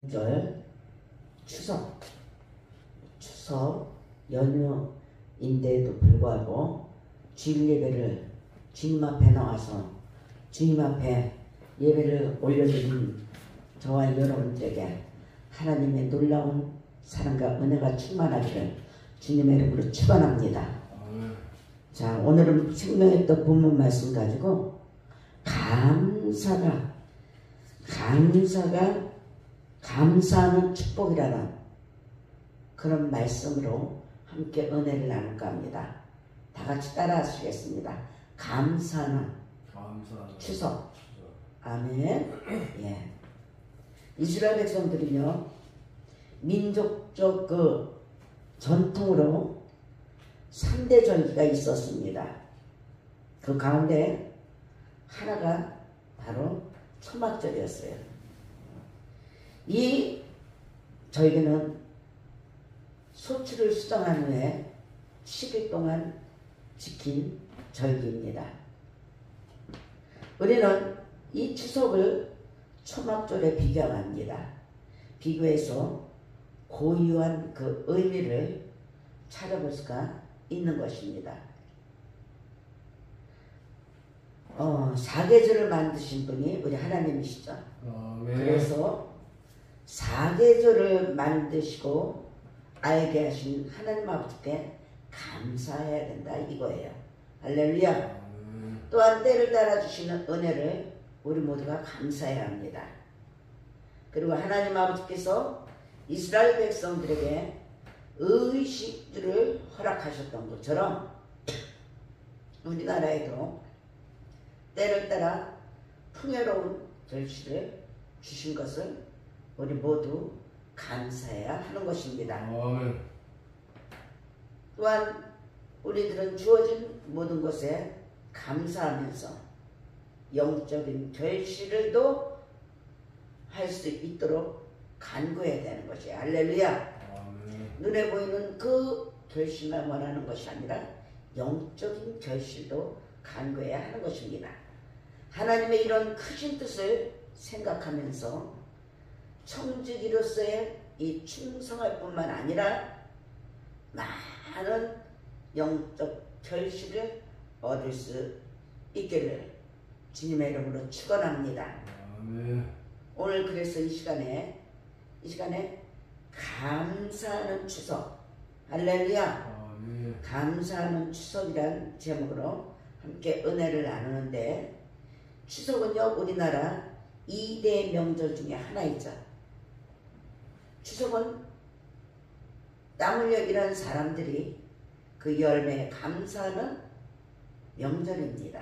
절 추석 연휴인데도 불구하고 주일 예배를 주님 앞에 나와서 주님 앞에 예배를 올려드린 저와 여러분들에게 하나님의 놀라운 사랑과 은혜가 충만하기를 주님의 이름으로 축원합니다. 자, 오늘은 생명의 떡 본문 말씀 가지고 감사하는 축복이라는 그런 말씀으로 함께 은혜를 나눌까 합니다. 다 같이 따라 하시겠습니다. 감사하는 추석. 아멘. 예. 이스라엘 백성들은요, 민족적 그 전통으로 3대 절기가 있었습니다. 그 가운데 하나가 바로 초막절이었어요. 이 절기는 소출을 수정한 후에 10일 동안 지킨 절기입니다. 우리는 이 추석을 초막절에 비교합니다. 비교해서 고유한 그 의미를 찾아볼 수가 있는 것입니다. 사계절을 만드신 분이 우리 하나님이시죠. 그래서 사계절을 만드시고 알게 하신 하나님 아버지께 감사해야 된다 이거예요. 할렐루야. 또한 때를 따라 주시는 은혜를 우리 모두가 감사해야 합니다. 그리고 하나님 아버지께서 이스라엘 백성들에게 의식들을 허락하셨던 것처럼 우리나라에도 때를 따라 풍요로운 결실을 주신 것을 우리 모두 감사해야 하는 것입니다. 또한 우리들은 주어진 모든 것에 감사하면서 영적인 결실을도 할 수 있도록 간구해야 되는 것이에요. 할렐루야. 눈에 보이는 그 결실만 원하는 것이 아니라 영적인 결실도 간구해야 하는 것입니다. 하나님의 이런 크신 뜻을 생각하면서 청지기로서의 이 충성할 뿐만 아니라 많은 영적 결실을 얻을 수 있기를 주님의 이름으로 축원합니다. 오늘 그래서 이 시간에 감사하는 추석, 할렐루야. 감사하는 추석이란 제목으로 함께 은혜를 나누는데, 추석은요 우리나라 2대 명절 중에 하나이죠. 추석은 땀 흘려 일하는 사람들이 그 열매에 감사하는 명절입니다.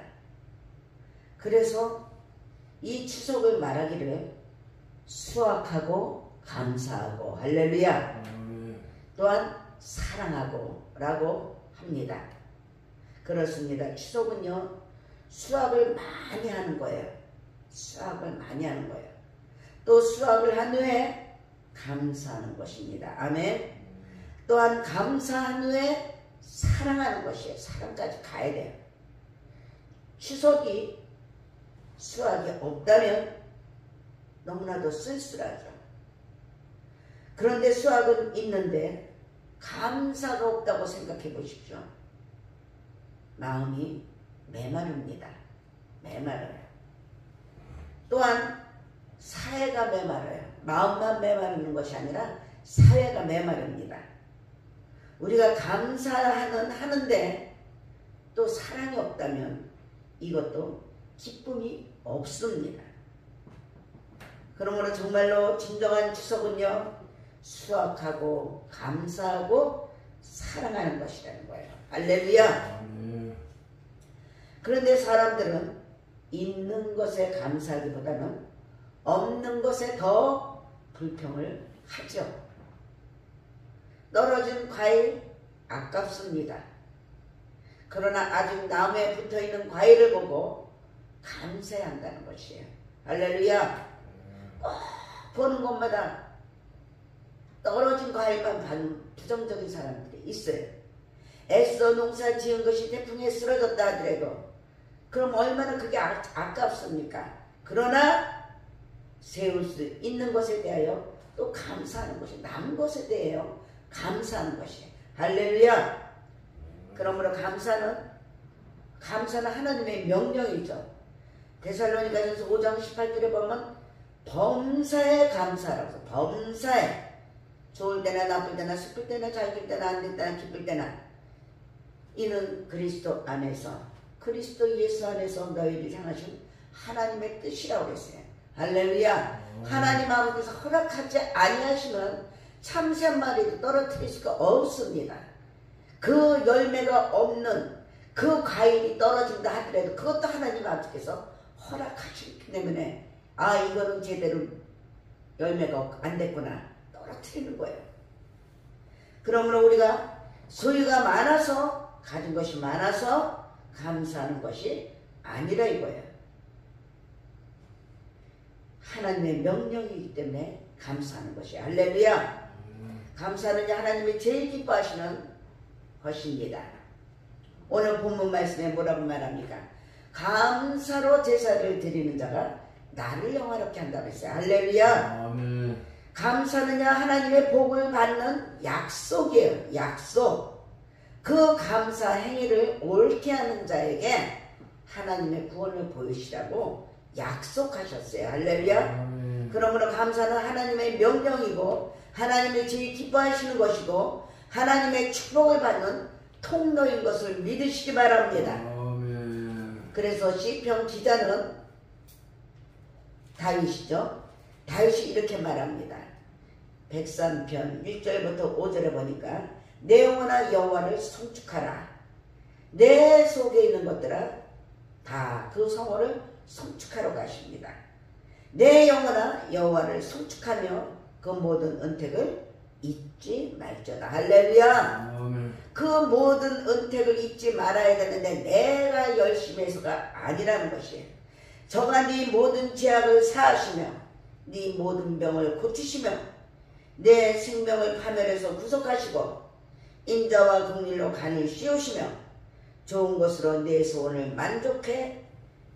그래서 이 추석을 말하기를 수확하고 감사하고, 할렐루야. 또한 사랑하고 라고 합니다. 그렇습니다. 추석은요 수확을 많이 하는 거예요. 수확을 많이 하는 거예요. 또 수확을 한 후에 감사하는 것입니다. 아멘. 또한 감사한 후에 사랑하는 것이에요. 사랑까지 가야 돼요. 추석이 수확이 없다면 너무나도 쓸쓸하죠. 그런데 수확은 있는데 감사가 없다고 생각해 보십시오. 마음이 메마릅니다. 메마르요. 또한 사회가 메마르요. 마음만 메마르는 것이 아니라 사회가 메마릅니다. 우리가 하는데 또 사랑이 없다면 이것도 기쁨이 없습니다. 그러므로 정말로 진정한 추석은요 수확하고 감사하고 사랑하는 것이라는 거예요. 할렐루야. 그런데 사람들은 있는 것에 감사하기보다는 없는 것에 더 불평을 하죠. 떨어진 과일 아깝습니다. 그러나 아직 나무에 붙어있는 과일을 보고 감사해야 한다는 것이에요. 할렐루야. 보는 곳마다 떨어진 과일만 봐는 부정적인 사람들이 있어요. 애써 농사 지은 것이 태풍에 쓰러졌다 하더라도 그럼 얼마나 그게 아깝습니까? 그러나 세울 수 있는 것에 대하여 또 감사하는 것이 남은 것에 대해요. 감사하는 것이. 할렐루야. 그러므로 감사는 하나님의 명령이죠. 데살로니가전서 5장 18절에 보면 범사에 감사라고. 범사에. 좋을 때나 나쁠 때나 슬플 때나 잘 될 때나 안 될 때나 기쁠 때나 이는 그리스도 안에서 그리스도 예수 안에서 너희를 향하신 하나님의 뜻이라고 그랬어요. 할렐루야. 하나님 아버지께서 허락하지 아니하시면 참새 한 마리도 떨어뜨릴 수가 없습니다. 그 열매가 없는 그 과일이 떨어진다 하더라도 그것도 하나님 아버지께서 허락하시기 때문에 이거는 제대로 열매가 안 됐구나 떨어뜨리는 거예요. 그러므로 우리가 소유가 많아서 가진 것이 많아서 감사하는 것이 아니라 이거예요. 하나님의 명령이기 때문에 감사하는 것이. 할렐루야. 감사는 하나님이 제일 기뻐하시는 것입니다. 오늘 본문 말씀에 뭐라고 말합니까? 감사로 제사를 드리는 자가 나를 영화롭게 한다고 했어요. 할렐루야. 아멘. 감사는 하나님의 복을 받는 약속이에요. 약속. 그 감사 행위를 옳게 하는 자에게 하나님의 구원을 보이시라고 약속하셨어요. 할렐루야. 그러므로 감사는 하나님의 명령이고 하나님이 제일 기뻐하시는 것이고 하나님의 축복을 받는 통로인 것을 믿으시기 바랍니다. 아멘. 그래서 시편 기자는 다윗이죠. 다윗이 이렇게 말합니다. 103편 1절부터 5절에 보니까 내 영혼아 여호와를 송축하라. 내 속에 있는 것들아 다 그 성호를 송축하러 가십니다. 내 영혼아 여호와를 송축하며 그 모든 은택을 잊지 말지어다. 할렐루야. 아멘. 그 모든 은택을 잊지 말아야 되는데 내가 열심히 해서가 아니라는 것이에요. 저가 네 모든 죄악을 사하시며 네 모든 병을 고치시며 내 생명을 파멸해서 구속하시고 인자와 긍휼로 간을 씌우시며 좋은 것으로 내 소원을 만족해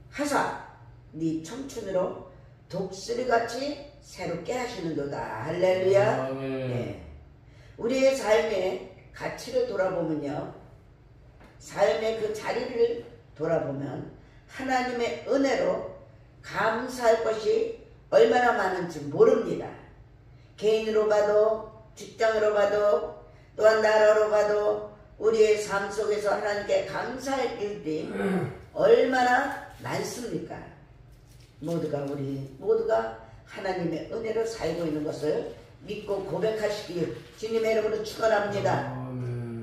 하사 네 청춘으로 독수리같이 새롭게 하시는도다. 할렐루야. 네. 우리의 삶의 가치를 돌아보면요, 삶의 그 자리를 돌아보면 하나님의 은혜로 감사할 것이 얼마나 많은지 모릅니다. 개인으로 봐도 직장으로 봐도 또한 나라로 봐도 우리의 삶 속에서 하나님께 감사할 일들이 얼마나 많습니까? 모두가 하나님의 은혜로 살고 있는 것을 믿고 고백하시길 주님의 이름으로 축원합니다.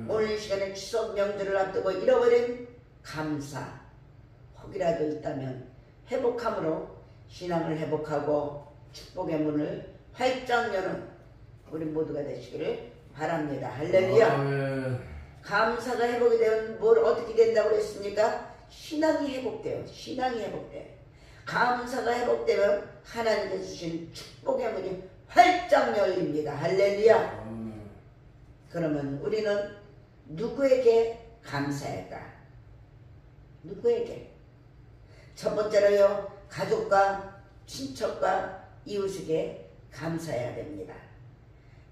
오늘 이 시간에 추석 명절을 앞두고 잃어버린 감사 혹이라도 있다면 회복함으로 신앙을 회복하고 축복의 문을 활짝 여는 우리 모두가 되시기를 바랍니다. 할렐루야. 감사가 회복이 되면 뭘 어떻게 된다고 그랬습니까? 신앙이 회복돼요. 신앙이 회복돼요. 감사가 회복되면 하나님께서 주신 축복의 문이 활짝 열립니다. 할렐루야. 그러면 우리는 누구에게 감사할까? 누구에게? 첫 번째로요, 가족과 친척과 이웃에게 감사해야 됩니다.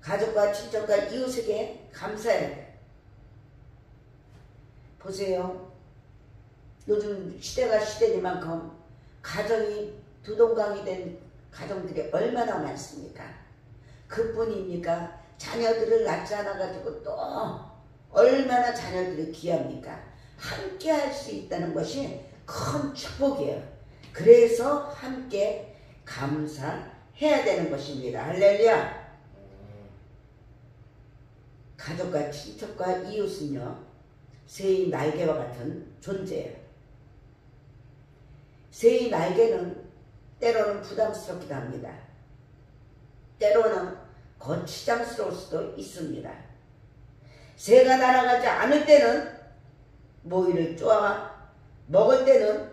가족과 친척과 이웃에게 감사해야 돼요. 보세요. 요즘 시대가 시대니만큼 가정이 두동강이 된 가정들이 얼마나 많습니까? 그뿐입니까? 자녀들을 낳지 않아가지고 또 얼마나 자녀들이 귀합니까? 함께 할 수 있다는 것이 큰 축복이에요. 그래서 함께 감사해야 되는 것입니다. 할렐루야. 가족과 친척과 이웃은요, 새의 날개와 같은 존재예요. 새의 날개는 때로는 부담스럽기도 합니다. 때로는 거치장스러울 수도 있습니다. 새가 날아가지 않을 때는 모이를 쪼아 먹을 때는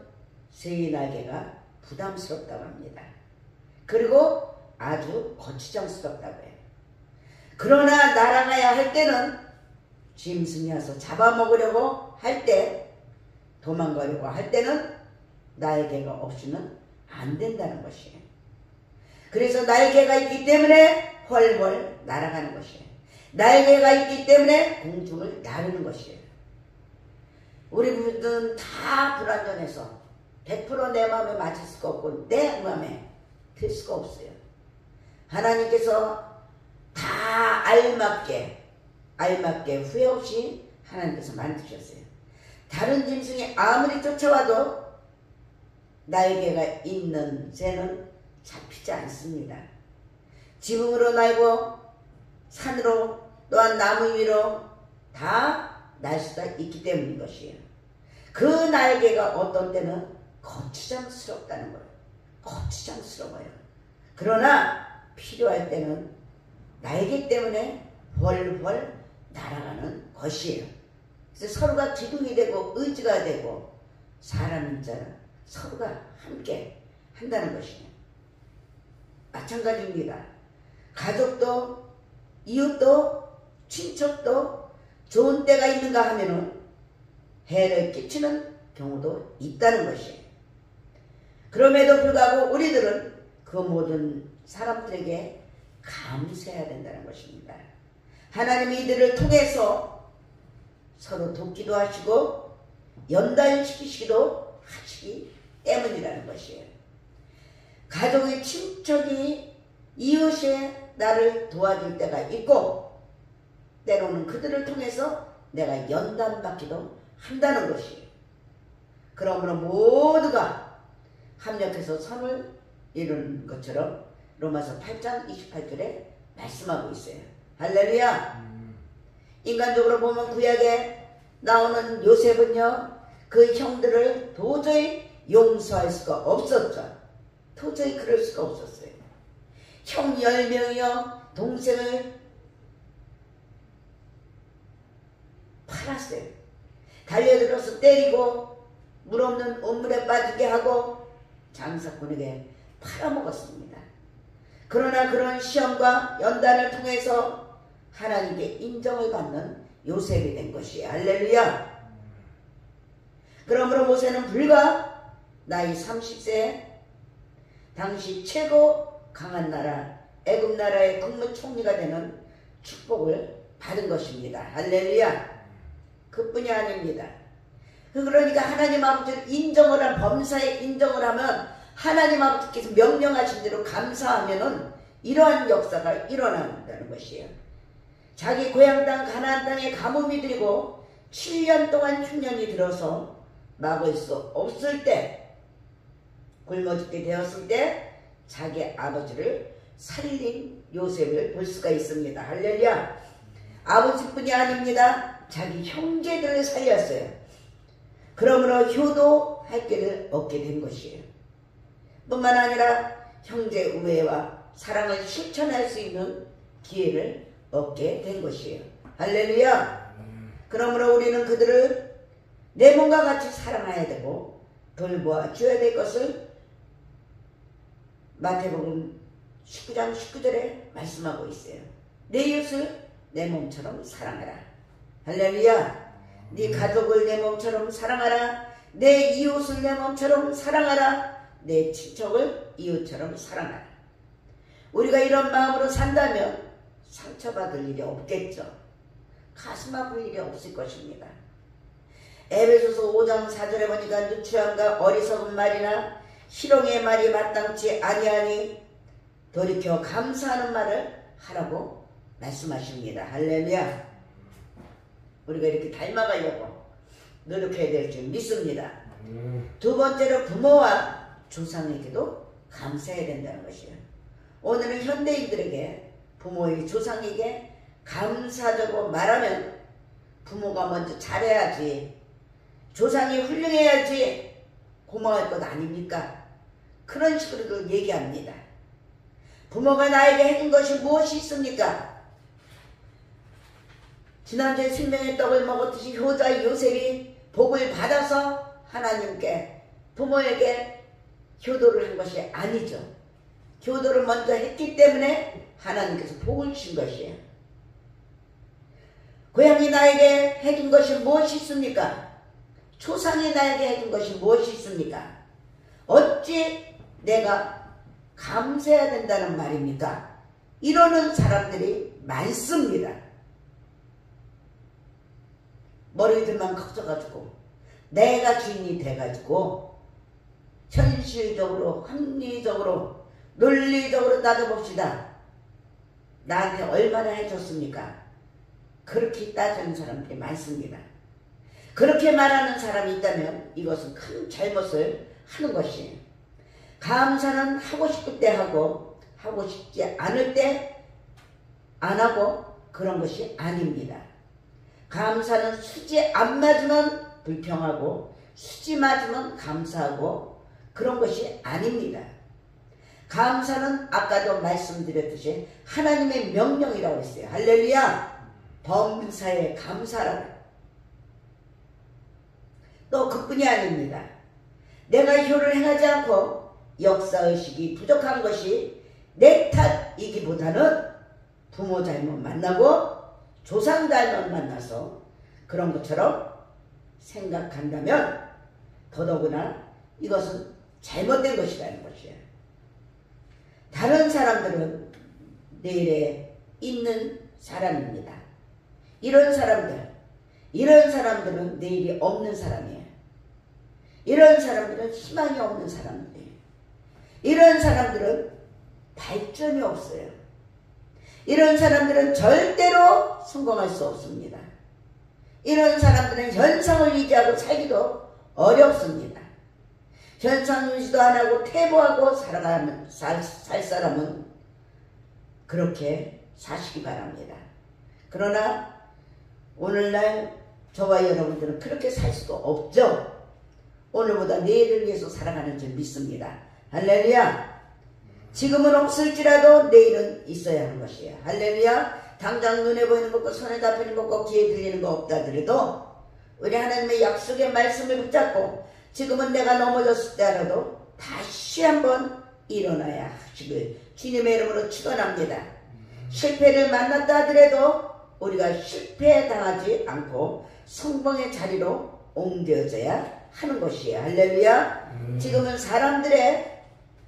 새의 날개가 부담스럽다고 합니다. 그리고 아주 거치장스럽다고 해요. 그러나 날아가야 할 때는 짐승이 와서 잡아먹으려고 할 때, 도망가려고 할 때는 날개가 없이는 안 된다는 것이에요. 그래서 날개가 있기 때문에 훨훨 날아가는 것이에요. 날개가 있기 때문에 공중을 나르는 것이에요. 우리 분들은 다 불완전해서 100% 내 마음에 맞을 수가 없고 내 마음에 들 수가 없어요. 하나님께서 다 알맞게 후회 없이 하나님께서 만드셨어요. 다른 짐승이 아무리 쫓아와도 날개가 있는 새는 잡히지 않습니다. 지붕으로 날고 산으로 또한 나무 위로 다 날 수가 있기 때문인 것이에요. 그 날개가 어떤 때는 거추장스럽다는 거예요. 거추장스러워요. 그러나 필요할 때는 날개 때문에 훨훨 날아가는 것이에요. 그래서 서로가 기둥이 되고 의지가 되고 사람인자는 서로가 함께 한다는 것이에요. 마찬가지입니다. 가족도 이웃도 친척도 좋은 때가 있는가 하면은 해를 끼치는 경우도 있다는 것이에요. 그럼에도 불구하고 우리들은 그 모든 사람들에게 감사해야 된다는 것입니다. 하나님이 이들을 통해서 서로 돕기도 하시고 연단시키시기도 하시기 때문이라는 것이에요. 가족의 친척이 이웃이 나를 도와줄 때가 있고 때로는 그들을 통해서 내가 연단받기도 한다는 것이에요. 그러므로 모두가 합력해서 선을 이루는 것처럼 로마서 8장 28절에 말씀하고 있어요. 할렐루야. 인간적으로 보면 구약에 나오는 요셉은요, 그 형들을 도저히 용서할 수가 없었죠. 도저히 그럴 수가 없었어요. 형 10명이요 동생을 팔았어요. 달려들어서 때리고 물 없는 우물에 빠지게 하고 장사꾼에게 팔아먹었습니다. 그러나 그런 시험과 연단을 통해서 하나님께 인정을 받는 요셉이 된 것이에요. 할렐루야. 그러므로 모세는 불과 나이 30세 당시 최고 강한 나라 애굽 나라의 국무총리가 되는 축복을 받은 것입니다. 할렐루야. 그뿐이 아닙니다. 그러니까 하나님 아버지를 인정을 한 범사에 인정을 하면 하나님 아버지께서 명령하신 대로 감사하면은 이러한 역사가 일어난다는 것이에요. 자기 고향 땅 가나안 땅에 가뭄이 들고 7년 동안 흉년이 들어서 막을 수 없을 때 굶어 죽게 되었을 때 자기 아버지를 살린 요셉을 볼 수가 있습니다. 할렐루야. 아버지뿐이 아닙니다. 자기 형제들을 살렸어요. 그러므로 효도할 길을 얻게 된 것이에요. 뿐만 아니라 형제 우애와 사랑을 실천할 수 있는 기회를 얻게 된 것이에요. 할렐루야. 그러므로 우리는 그들을 내 몸과 같이 사랑해야 되고 돌보아 줘야 될 것을 마태복음 19장 19절에 말씀하고 있어요. 내 이웃을 내 몸처럼 사랑하라. 할렐루야. 네 가족을 내 몸처럼 사랑하라. 내 이웃을 내 몸처럼 사랑하라. 내 친척을 이웃처럼 사랑하라. 우리가 이런 마음으로 산다면 상처받을 일이 없겠죠. 가슴 아플 일이 없을 것입니다. 에베소서 5장 4절에 보니까 누추함과 어리석은 말이나 희롱의 말이 마땅치 아니하니 돌이켜 감사하는 말을 하라고 말씀하십니다. 할렐루야. 우리가 이렇게 닮아가려고 노력해야 될 줄 믿습니다. 두 번째로 부모와 조상에게도 감사해야 된다는 것이에요. 오늘은 현대인들에게 부모의 조상에게 감사하다고 말하면 부모가 먼저 잘해야지, 조상이 훌륭해야지 고마울 것 아닙니까? 그런 식으로도 얘기합니다. 부모가 나에게 해준 것이 무엇이 있습니까? 지난주에 생명의 떡을 먹었듯이 효자 요셉이 복을 받아서 하나님께 부모에게 효도를 한 것이 아니죠. 효도를 먼저 했기 때문에 하나님께서 복을 주신 것이에요. 고향이 나에게 해준 것이 무엇이 있습니까? 조상이 나에게 해준 것이 무엇이 있습니까? 어찌 내가 감사해야 된다는 말입니까? 이러는 사람들이 많습니다. 머리들만 커져가지고 내가 주인이 돼가지고 현실적으로 합리적으로 논리적으로 따져봅시다. 나한테 얼마나 해줬습니까? 그렇게 따지는 사람들이 많습니다. 그렇게 말하는 사람이 있다면 이것은 큰 잘못을 하는 것이에요. 감사는 하고 싶을 때 하고 하고 싶지 않을 때 안 하고 그런 것이 아닙니다. 감사는 수지 안 맞으면 불평하고 수지 맞으면 감사하고 그런 것이 아닙니다. 감사는 아까도 말씀드렸듯이 하나님의 명령이라고 했어요. 할렐루야! 범사에 감사하라. 또 그뿐이 아닙니다. 내가 효를 행하지 않고 역사의식이 부족한 것이 내 탓이기보다는 부모 잘못 만나고 조상 잘못 만나서 그런 것처럼 생각한다면 더더구나 이것은 잘못된 것이라는 것이에요. 다른 사람들은 내일에 있는 사람입니다. 이런 사람들은 내일이 없는 사람이에요. 이런 사람들은 희망이 없는 사람들이에요. 이런 사람들은 발전이 없어요. 이런 사람들은 절대로 성공할 수 없습니다. 이런 사람들은 현상을 유지하고 살기도 어렵습니다. 현상 유지도 안 하고 퇴보하고 살 사람은 그렇게 사시기 바랍니다. 그러나 오늘날 저와 여러분들은 그렇게 살 수도 없죠. 오늘보다 내일을 위해서 살아가는 줄 믿습니다. 할렐루야! 지금은 없을지라도 내일은 있어야 하는 것이에요. 할렐루야! 당장 눈에 보이는 것과 손에 잡히는 것과 귀에 들리는 것 없다 하더라도 우리 하나님의 약속의 말씀을 붙잡고 지금은 내가 넘어졌을 때라도 다시 한번 일어나야 하시길 주님의 이름으로 축원합니다. 실패를 만났다 하더라도 우리가 실패당하지 않고 성공의 자리로 옮겨져야 하는 것이에요. 할렐루야! 지금은 사람들의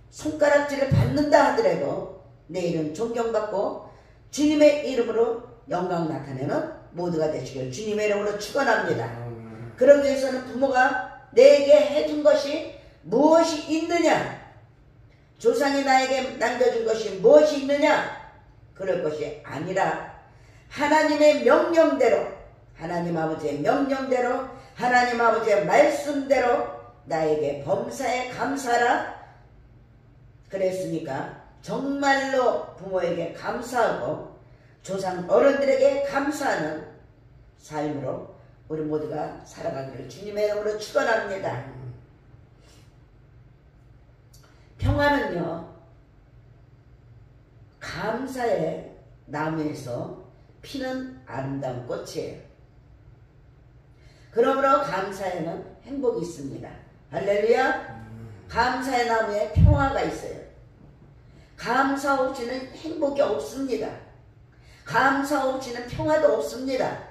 손가락질을 받는다 하더라도 내일은 존경받고 주님의 이름으로 영광 나타내는 모두가 되시길 주님의 이름으로 축원합니다. 그러기 위해서는 부모가 내게 해준 것이 무엇이 있느냐, 조상이 나에게 남겨준 것이 무엇이 있느냐, 그럴 것이 아니라 하나님의 명령대로, 하나님 아버지의 명령대로, 하나님 아버지의 말씀대로 나에게 범사에 감사하라 그랬으니까 정말로 부모에게 감사하고 조상 어른들에게 감사하는 삶으로 우리 모두가 살아가기를 주님의 이름으로 축원합니다. 평화는요, 감사의 나무에서 피는 아름다운 꽃이에요. 그러므로 감사에는 행복이 있습니다. 할렐루야! 감사의 나무에 평화가 있어요. 감사 없이는 행복이 없습니다. 감사 없이는 평화도 없습니다.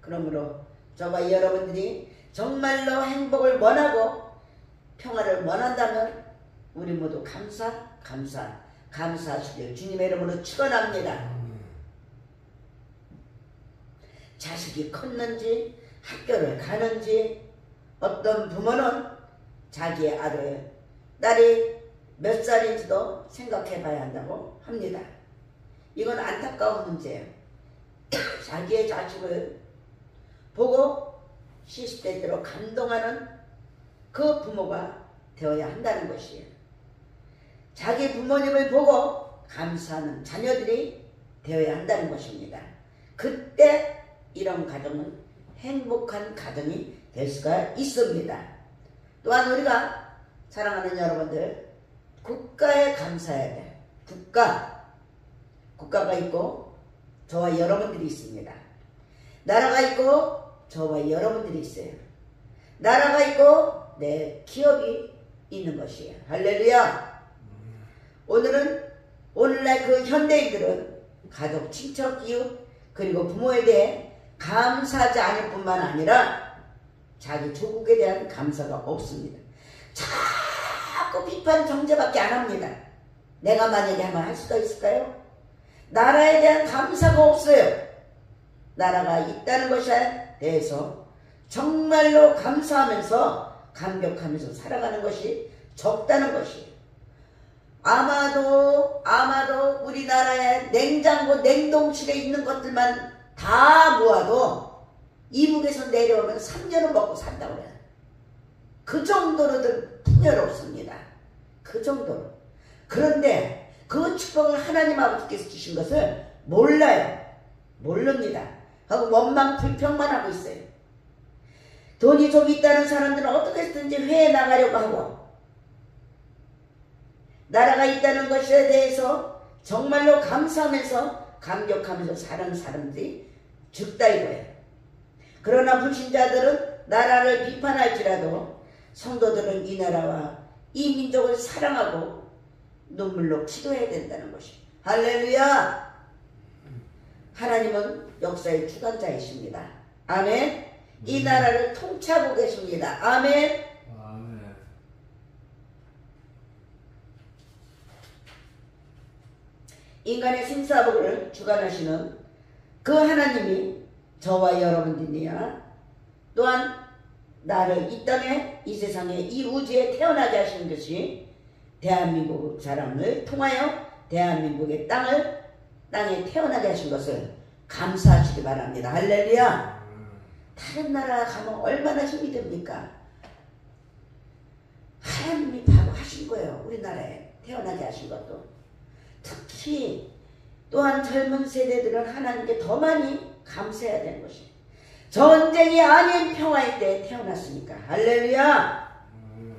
그러므로 저와 여러분들이 정말로 행복을 원하고 평화를 원한다면 우리 모두 감사하시길 주님의 이름으로 축원합니다. 자식이 컸는지 학교를 가는지 어떤 부모는 자기의 딸이 몇 살인지도 생각해 봐야 한다고 합니다. 이건 안타까운 문제예요. 자기의 자식을 보고 시시때때로 감동하는 그 부모가 되어야 한다는 것이에요. 자기 부모님을 보고 감사하는 자녀들이 되어야 한다는 것입니다. 그때 이런 가정은 행복한 가정이 될 수가 있습니다. 또한 우리가 사랑하는 여러분들, 국가에 감사해야 돼. 국가가 있고 저와 여러분들이 있습니다. 나라가 있고 저와 여러분들이 있어요. 나라가 있고 내 기업이 있는 것이에요. 할렐루야! 오늘날 그 현대인들은 가족, 친척, 이웃 그리고 부모에 대해 감사하지 않을 뿐만 아니라 자기 조국에 대한 감사가 없습니다. 자꾸 비판 정죄밖에 안 합니다. 내가 만약에 하면 할 수가 있을까요? 나라에 대한 감사가 없어요. 나라가 있다는 것에 대해서 정말로 감사하면서 감격하면서 살아가는 것이 적다는 것이에요. 아마도 우리나라의 냉장고 냉동실에 있는 것들만 다 모아도 이북에서 내려오면 3년은 먹고 산다고 그래요. 그 정도로들 풍요롭습니다. 그 정도로. 그런데 그 축복을 하나님 아버지께서 주신 것을 몰라요. 모릅니다. 하고 원망 불평만 하고 있어요. 돈이 좀 있다는 사람들은 어떻게 해서든지 회에 나가려고 하고, 나라가 있다는 것에 대해서 정말로 감사하면서 감격하면서 사는 사람들이 적다 이거예요. 그러나 불신자들은 나라를 비판할지라도 성도들은 이 나라와 이 민족을 사랑하고 눈물로 기도해야 된다는 것이. 할렐루야! 하나님은 역사의 주관자이십니다. 아멘. 이 나라를 통치하고 계십니다. 아멘. 아멘. 인간의 생사복을 주관하시는 그 하나님이 저와 여러분들이야 또한 나를 이 땅에 이 세상에 이 우주에 태어나게 하시는 것이 대한민국 사람을 통하여 대한민국의 땅에 태어나게 하신 것을 감사하시기 바랍니다. 할렐루야. 다른 나라 가면 얼마나 힘이 듭니까? 하나님이 바로 하신 거예요. 우리나라에 태어나게 하신 것도. 특히 또한 젊은 세대들은 하나님께 더 많이 감사해야 되는 것이, 전쟁이 아닌 평화의 때에 태어났으니까. 할렐루야.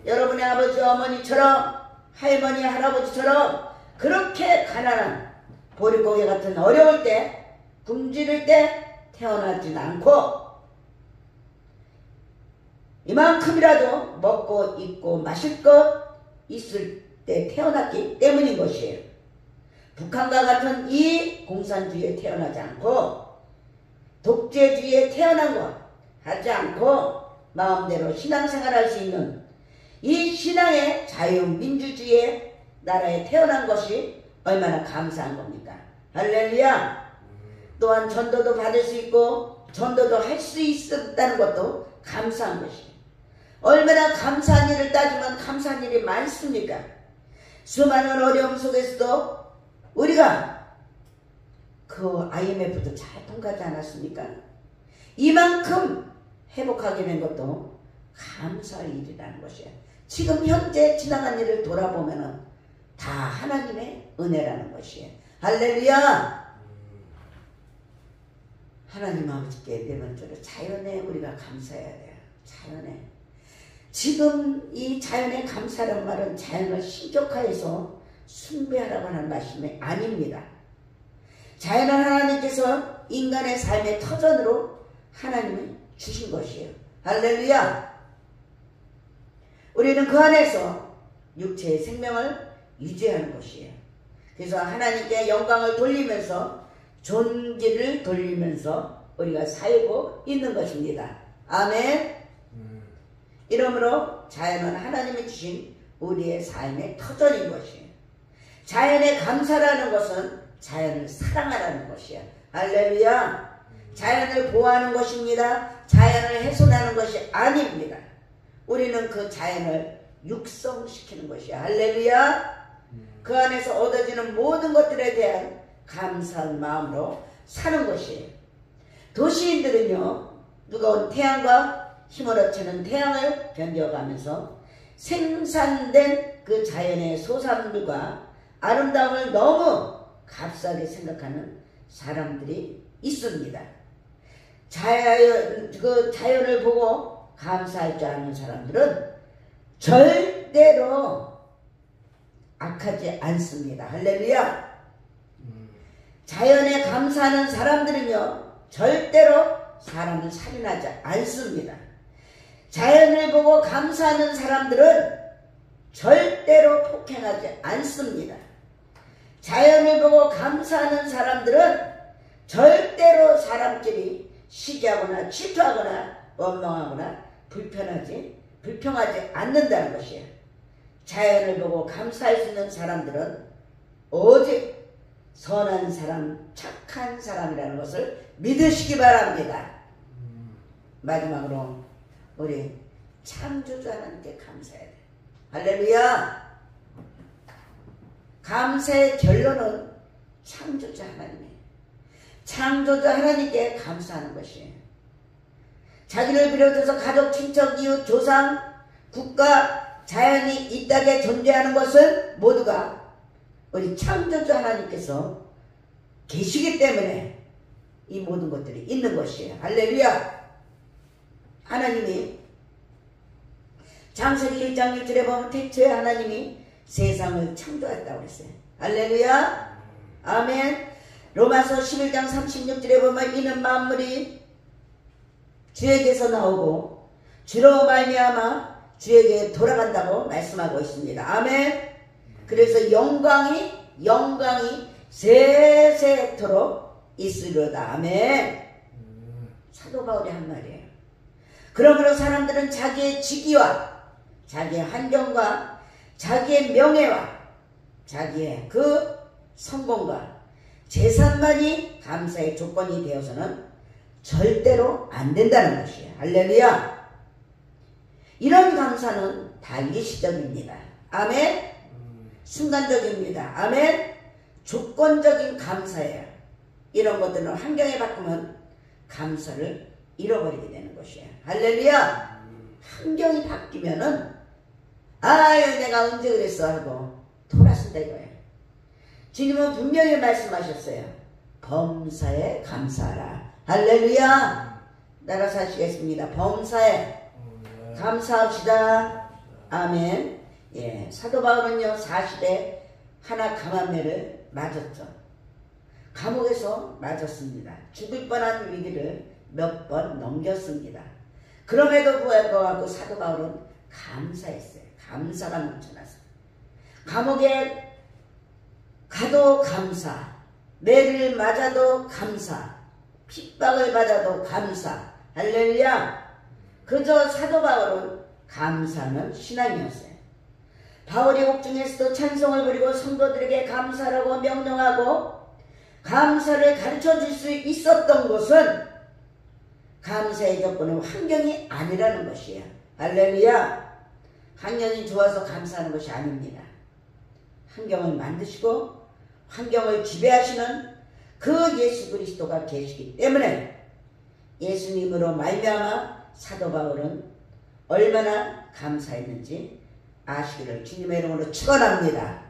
여러분의 아버지 어머니처럼 할머니 할아버지처럼 그렇게 가난한 보릿고개 같은 어려울 때 굶주릴 때 태어나지는 않고 이만큼이라도 먹고 입고 마실 것 있을 때 태어났기 때문인 것이에요. 북한과 같은 이 공산주의에 태어나지 않고 독재주의에 태어난 것 하지 않고 마음대로 신앙생활할 수 있는 이 신앙의 자유민주주의의 나라에 태어난 것이 얼마나 감사한 겁니까? 할렐루야. 또한 전도도 받을 수 있고 전도도 할 수 있었다는 것도 감사한 것이에요. 얼마나 감사한 일을 따지면 감사한 일이 많습니까? 수많은 어려움 속에서도 우리가 그 IMF도 잘 통과하지 않았습니까? 이만큼 회복하게 된 것도 감사할 일이라는 것이에요. 지금 현재 지나간 일을 돌아보면 다 하나님의 은혜라는 것이에요. 할렐루야. 하나님 아버지께 네 번째로 자연에 우리가 감사해야 돼요. 자연에. 지금 이 자연에 감사라는 말은 자연을 신격화해서 숭배하라고 하는 말씀이 아닙니다. 자연은 하나님께서 인간의 삶의 터전으로 하나님이 주신 것이에요. 할렐루야. 우리는 그 안에서 육체의 생명을 유지하는 것이에요. 그래서 하나님께 영광을 돌리면서 존귀를 돌리면서 우리가 살고 있는 것입니다. 아멘. 이러므로 자연은 하나님이 주신 우리의 삶의 터전인 것이에요. 자연에 감사라는 것은 자연을 사랑하라는 것이에요. 할렐루야. 자연을 보호하는 것입니다. 자연을 훼손하는 것이 아닙니다. 우리는 그 자연을 육성시키는 것이에요. 할렐루야. 그 안에서 얻어지는 모든 것들에 대한 감사한 마음으로 사는 것이에요. 도시인들은요, 무거운 태양과 휘몰아치는 태양을 견뎌가면서 생산된 그 자연의 소산물과 아름다움을 너무 값싸게 생각하는 사람들이 있습니다. 그 자연을 보고 감사할 줄 아는 사람들은 절대로 악하지 않습니다. 할렐루야. 자연에 감사하는 사람들은요, 절대로 사람을 살인하지 않습니다. 자연을 보고 감사하는 사람들은 절대로 폭행하지 않습니다. 자연을 보고 감사하는 사람들은 절대로 사람끼리 시기하거나 질투하거나 원망하거나 불평하지 않는다는 것이에요. 자연을 보고 감사할 수 있는 사람들은 오직 선한 사람, 착한 사람이라는 것을 믿으시기 바랍니다. 마지막으로 우리 창조주 하나님께 감사해야 돼. 할렐루야. 감사의 결론은 창조주 하나님이에요. 창조주 하나님께 감사하는 것이에요. 자기를 비롯해서 가족, 친척, 이웃, 조상, 국가, 자연이 이 땅에 존재하는 것은 모두가 우리 창조주 하나님께서 계시기 때문에 이 모든 것들이 있는 것이에요. 할렐루야. 하나님이 창세기 1장 1절에 보면 태초에 하나님이 세상을 창조했다고 했어요. 할렐루야. 아멘. 로마서 11장 36절에 보면 이는 만물이 주에게서 나오고 주로 말미암아 주에게 돌아간다고 말씀하고 있습니다. 아멘. 그래서 영광이 세세토록 있으리로다. 아멘. 사도 바울이 한 말이에요. 그러므로 사람들은 자기의 직위와 자기의 환경과 자기의 명예와 자기의 그 성공과 재산만이 감사의 조건이 되어서는 절대로 안 된다는 것이에요. 할렐루야. 이런 감사는 다 일시적입니다. 아멘. 순간적입니다. 아멘. 조건적인 감사예요. 이런 것들은 환경에 바꾸면 감사를 잃어버리게 되는 것이에요. 할렐루야. 환경이 바뀌면은 아유 내가 언제 그랬어 하고 돌아선다 이거예요. 주님은 분명히 말씀하셨어요. 범사에 감사하라. 할렐루야. 따라서 하시겠습니다. 범사에 감사합시다. 아멘. 예, 사도 바울은요 40에 하나 감암매를 맞았죠. 감옥에서 맞았습니다. 죽을 뻔한 위기를 몇 번 넘겼습니다. 그럼에도 불구하고 사도 바울은 감사했어요. 감사가 넘쳐났어요. 감옥에 가도 감사, 매를 맞아도 감사, 핍박을 받아도 감사. 할렐루야. 그저 사도 바울은 감사는 신앙이었어요. 바울이 옥중에서도 찬송을 부리고 성도들에게 감사라고 명령하고 감사를 가르쳐 줄 수 있었던 것은 감사의 조건은 환경이 아니라는 것이에요. 할렐루야. 환경이 좋아서 감사하는 것이 아닙니다. 환경을 만드시고 환경을 지배하시는 그 예수 그리스도가 계시기 때문에 예수님으로 말미암아 사도 바울은 얼마나 감사했는지 아시기를 주님의 이름으로 축원합니다.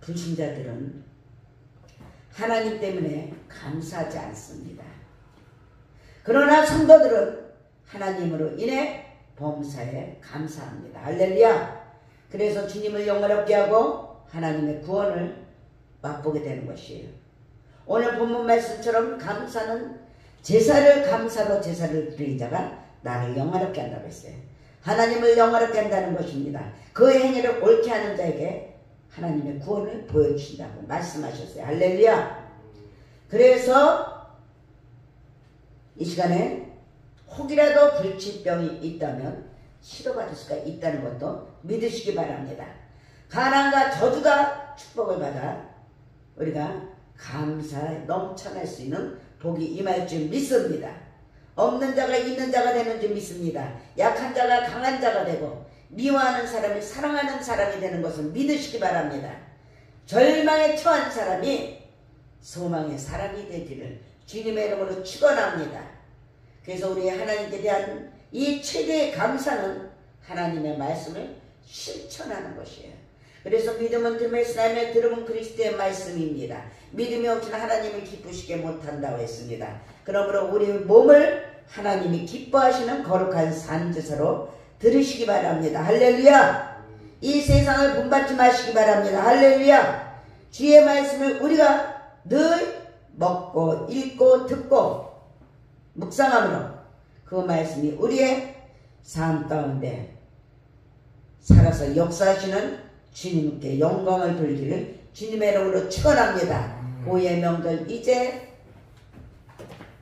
불신자들은 하나님 때문에 감사하지 않습니다. 그러나 성도들은 하나님으로 인해 범사에 감사합니다. 할렐루야. 그래서 주님을 영화롭게 하고 하나님의 구원을 맛보게 되는 것이에요. 오늘 본문 말씀처럼 감사는 제사를 감사로 제사를 드린 자가 나를 영화롭게 한다고 했어요. 하나님을 영화롭게 한다는 것입니다. 그 행위를 옳게 하는 자에게 하나님의 구원을 보여주신다고 말씀하셨어요. 할렐루야. 그래서 이 시간에 혹이라도 불치병이 있다면 치료받을 수가 있다는 것도 믿으시기 바랍니다. 가난과 저주가 축복을 받아 우리가 감사에 넘쳐날 수 있는 복이 임할 줄 믿습니다. 없는 자가 있는 자가 되는 줄 믿습니다. 약한 자가 강한 자가 되고 미워하는 사람이 사랑하는 사람이 되는 것을 믿으시기 바랍니다. 절망에 처한 사람이 소망의 사람이 되기를 주님의 이름으로 축원합니다. 그래서 우리 하나님께 대한 이 최대의 감사는 하나님의 말씀을 실천하는 것이에요. 그래서 믿음은 들음에 들음은 그리스도의 말씀입니다. 믿음이 없이는 하나님을 기쁘시게 못한다고 했습니다. 그러므로 우리 몸을 하나님이 기뻐하시는 거룩한 산제사로 들으시기 바랍니다. 할렐루야. 이 세상을 본받지 마시기 바랍니다. 할렐루야. 주의 말씀을 우리가 늘 먹고 읽고 듣고 묵상함으로 그 말씀이 우리의 삶 가운데 살아서 역사하시는 주님께 영광을 돌리기를 주님의 이름으로 축원합니다. 고의 명절 이제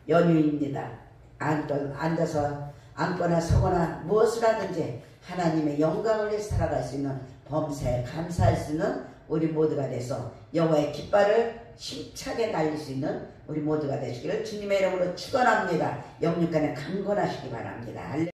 연휴입니다. 앉아서 앉거나 서거나 무엇을 하든지 하나님의 영광을 위해서 살아갈 수 있는 범사에 감사할 수 있는 우리 모두가 돼서 여호와의 깃발을 힘차게 날릴 수 있는 우리 모두가 되시기를 주님의 이름으로 축원합니다. 영육간에 강건하시기 바랍니다.